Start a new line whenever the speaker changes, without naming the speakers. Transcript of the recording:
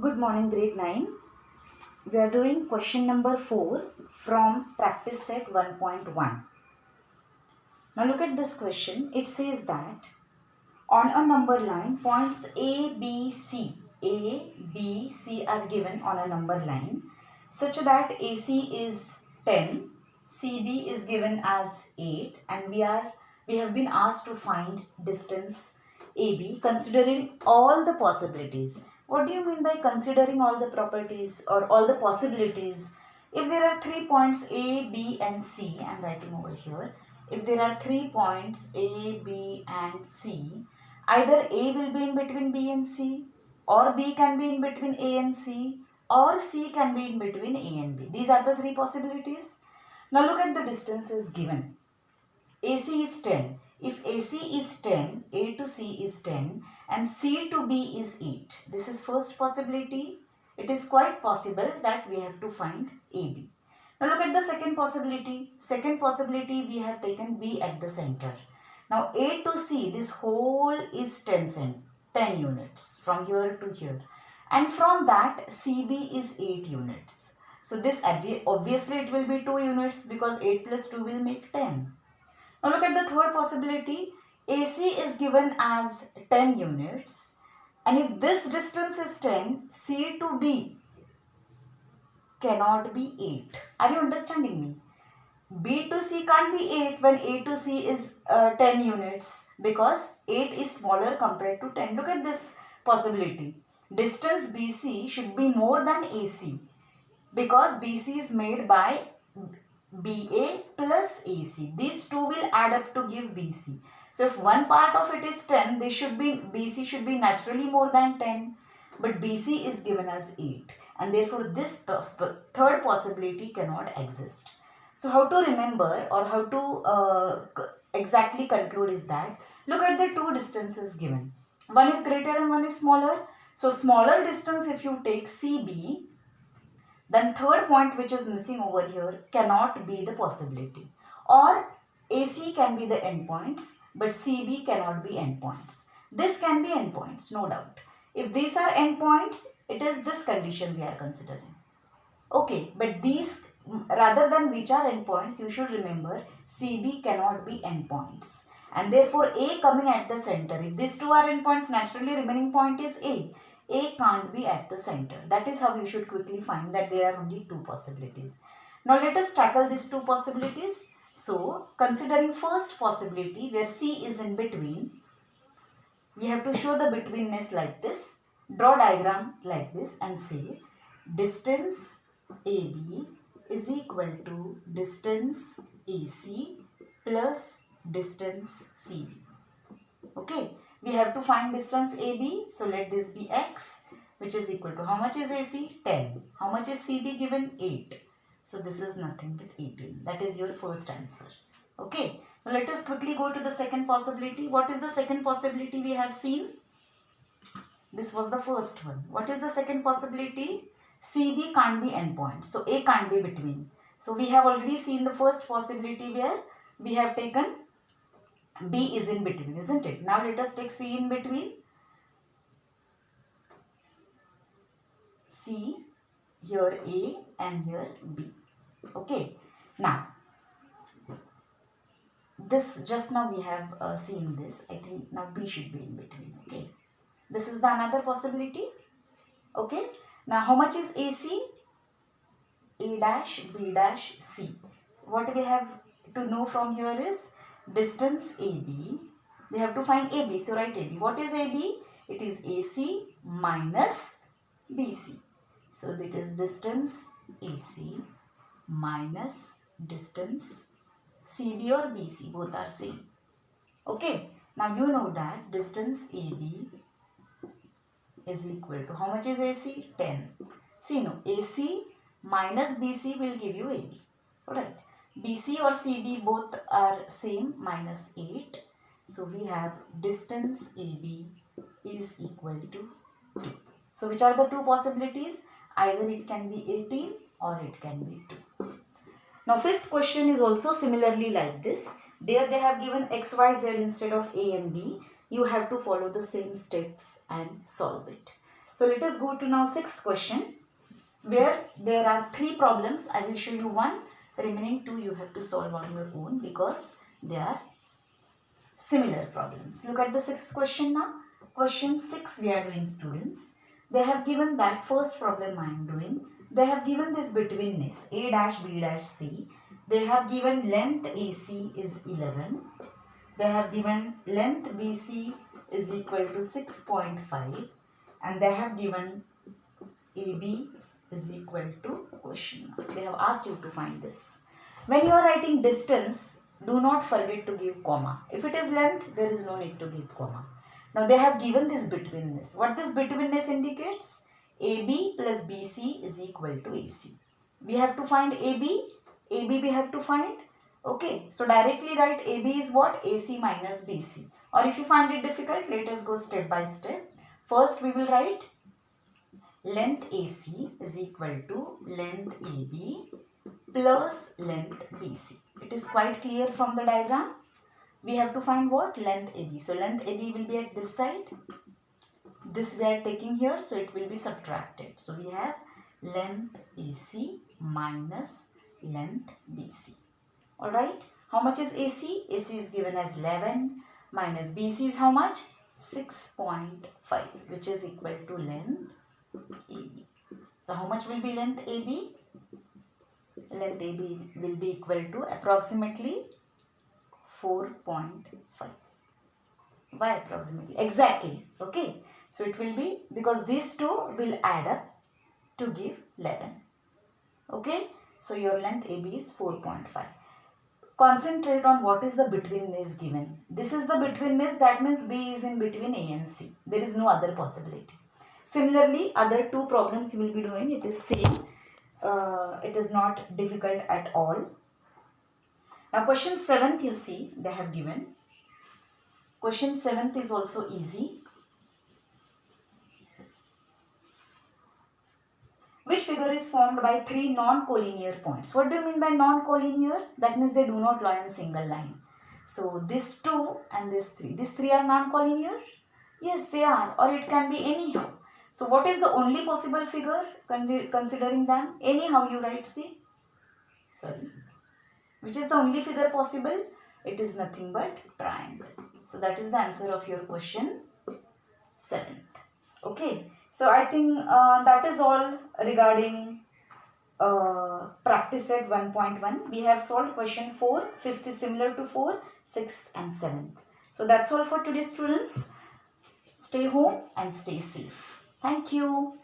Good morning, grade 9. We are doing question number 4 from practice set 1.1. Now look at this question. It says that on a number line, points A, B, C are given on a number line such that AC is 10, CB is given as 8, and we have been asked to find distance AB considering all the possibilities. What do you mean by considering all the properties or all the possibilities? If there are 3 points A, B and C, I am writing over here. If there are 3 points A, B and C, either A will be in between B and C, or B can be in between A and C, or C can be in between A and B. These are the 3 possibilities. Now look at the distances given. AC is 10. If AC is 10, A to C is 10 and C to B is 8. This is first possibility. It is quite possible that we have to find AB. Now look at the second possibility. Second possibility, we have taken B at the center. Now A to C, this whole is 10 units from here to here. And from that CB is 8 units. So this obviously it will be 2 units because 8 plus 2 will make 10. Now look at the third possibility. AC is given as 10 units, and if this distance is 10, C to B cannot be 8. Are you understanding me? B to C can't be 8 when A to C is 10 units because 8 is smaller compared to 10. Look at this possibility. Distance BC should be more than AC because BC is made by BA plus AC. These two will add up to give BC. So if one part of it is 10, BC should be naturally more than 10. But BC is given as 8. And therefore this third possibility cannot exist. So how to remember or how to exactly conclude is that, look at the two distances given. One is greater and one is smaller. So smaller distance if you take CB, then third point which is missing over here cannot be the possibility. Or AC can be the endpoints, but CB cannot be endpoints. This can be endpoints, no doubt. If these are endpoints, it is this condition we are considering. Okay, but these, rather than which are endpoints, you should remember CB cannot be endpoints. And therefore A coming at the center. If these two are endpoints, naturally remaining point is A. A can't be at the center. That is how you should quickly find that there are only two possibilities. Now let us tackle these two possibilities. So considering first possibility where C is in between, we have to show the betweenness like this. Draw diagram like this and say distance AB is equal to distance AC plus distance CB. Okay. We have to find distance AB. So let this be x, which is equal to, how much is AC? 10. How much is CB given? 8. So this is nothing but 18. That is your first answer. Okay. Now let us quickly go to the second possibility. What is the second possibility we have seen? This was the first one. What is the second possibility? CB can't be endpoint. So A can't be between. So we have already seen the first possibility where we have taken B is in between, isn't it? Now let us take C in between. C, here A and here B. Okay. Now, this just now we have seen this. I think now B should be in between. Okay. This is the another possibility. Okay. Now how much is AC? A dash, B dash, C. What we have to know from here is distance AB. We have to find AB. So write AB. What is AB? It is AC minus BC. So that is distance AC minus distance CB or BC. Both are same. Okay. Now you know that distance AB is equal to, how much is AC? 10. See, no, AC minus BC will give you AB. Alright. BC or CB both are same, minus 8. So we have distance AB is equal to 2. So which are the two possibilities? Either it can be 18 or it can be 2. Now fifth question is also similarly like this. There they have given x, y, z instead of A and B. You have to follow the same steps and solve it. So let us go to now 6th question, where there are 3 problems. I will show you one, remaining 2 you have to solve on your own because they are similar problems. Look at the 6th question now. Question 6 we are doing, students. They have given that first problem I am doing. They have given this betweenness A dash B dash C. They have given length AC is 11. They have given length BC is equal to 6.5. And they have given AB is equal to question mark. They have asked you to find this. When you are writing distance, do not forget to give comma. If it is length, there is no need to give comma. Now they have given this betweenness. What this betweenness indicates? AB plus BC is equal to AC. We have to find AB. AB we have to find. Okay. So directly write AB is what? AC minus BC. Or if you find it difficult, let us go step by step. First we will write length AC is equal to length AB plus length BC. It is quite clear from the diagram. We have to find what? Length AB. So length AB will be at this side. This we are taking here, so it will be subtracted. So we have length AC minus length BC. Alright. How much is AC? AC is given as 11 minus BC is how much? 6.5, which is equal to length AB. So how much will be length AB? Length AB will be equal to approximately 4.5. Why approximately? Exactly. Okay. So it will be, because these two will add up to give 11. Okay. So your length AB is 4.5. Concentrate on what is the betweenness given. This is the betweenness, that means B is in between A and C. There is no other possibility. Similarly, other 2 problems you will be doing, it is same. It is not difficult at all. Now question 7th you see they have given. Question 7th is also easy. Which figure is formed by 3 non-collinear points? What do you mean by non-collinear? That means they do not lie on single line. So this 2 and this 3. These 3 are non-collinear? Yes, they are, or it can be anyhow. So what is the only possible figure considering them? Anyhow you write, see. Sorry. Which is the only figure possible? It is nothing but triangle. So that is the answer of your question 7th. Okay. So I think that is all regarding practice set 1.1. We have solved question 4. 5th is similar to 4, 6th and 7th. So that's all for today, students. Stay home and stay safe. Thank you.